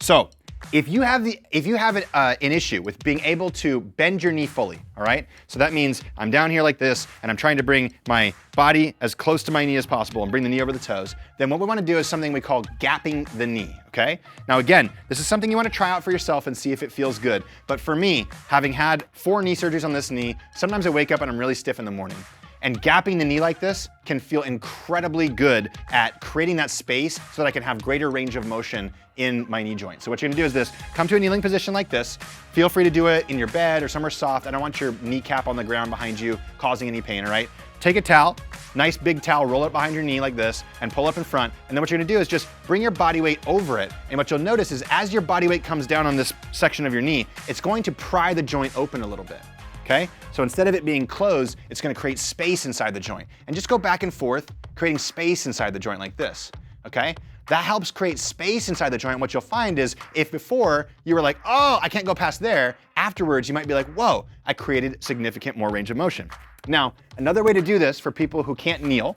So if you have an issue with being able to bend your knee fully, all right? So that means I'm down here like this and I'm trying to bring my body as close to my knee as possible and bring the knee over the toes. Then what we want to do is something we call gapping the knee, okay? Now again, this is something you want to try out for yourself and see if it feels good. But for me, having had 4 knee surgeries on this knee, sometimes I wake up and I'm really stiff in the morning. And gapping the knee like this can feel incredibly good at creating that space so that I can have greater range of motion in my knee joint. So what you're gonna do is this, come to a kneeling position like this. Feel free to do it in your bed or somewhere soft. I don't want your kneecap on the ground behind you causing any pain, all right? Take a towel, nice big towel, roll it behind your knee like this and pull up in front. And then what you're gonna do is just bring your body weight over it. And what you'll notice is as your body weight comes down on this section of your knee, it's going to pry the joint open a little bit. Okay? So instead of it being closed, it's gonna create space inside the joint. And just go back and forth, creating space inside the joint like this, okay? That helps create space inside the joint. What you'll find is if before you were like, oh, I can't go past there, afterwards you might be like, whoa, I created significant more range of motion. Now, another way to do this for people who can't kneel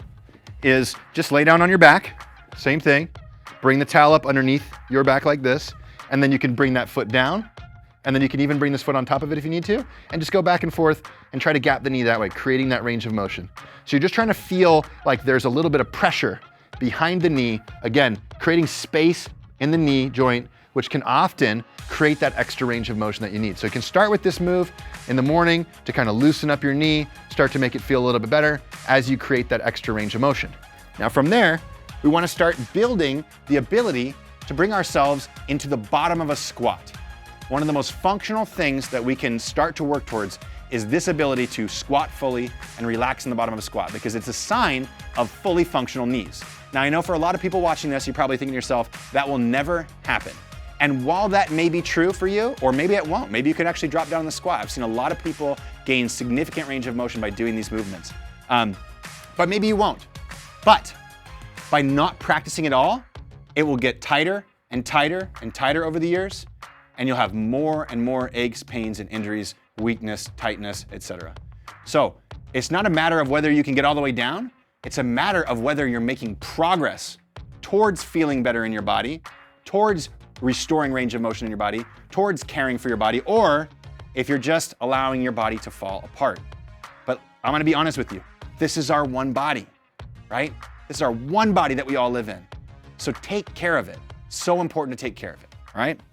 is just lay down on your back, same thing, bring the towel up underneath your back like this, and then you can bring that foot down, and then you can even bring this foot on top of it if you need to, and just go back and forth and try to gap the knee that way, creating that range of motion. So you're just trying to feel like there's a little bit of pressure behind the knee, again, creating space in the knee joint, which can often create that extra range of motion that you need. So you can start with this move in the morning to kind of loosen up your knee, start to make it feel a little bit better as you create that extra range of motion. Now from there, we want to start building the ability to bring ourselves into the bottom of a squat. One of the most functional things that we can start to work towards is this ability to squat fully and relax in the bottom of a squat because it's a sign of fully functional knees. Now I know for a lot of people watching this, you're probably thinking to yourself, that will never happen. And while that may be true for you, or maybe it won't, maybe you could actually drop down in the squat. I've seen a lot of people gain significant range of motion by doing these movements. But maybe you won't. But by not practicing at all, it will get tighter and tighter and tighter over the years, and you'll have more and more aches, pains, and injuries, weakness, tightness, etc. So it's not a matter of whether you can get all the way down, it's a matter of whether you're making progress towards feeling better in your body, towards restoring range of motion in your body, towards caring for your body, or if you're just allowing your body to fall apart. But I'm gonna be honest with you, this is our one body, right? This is our one body that we all live in. So take care of it. So important to take care of it, all right?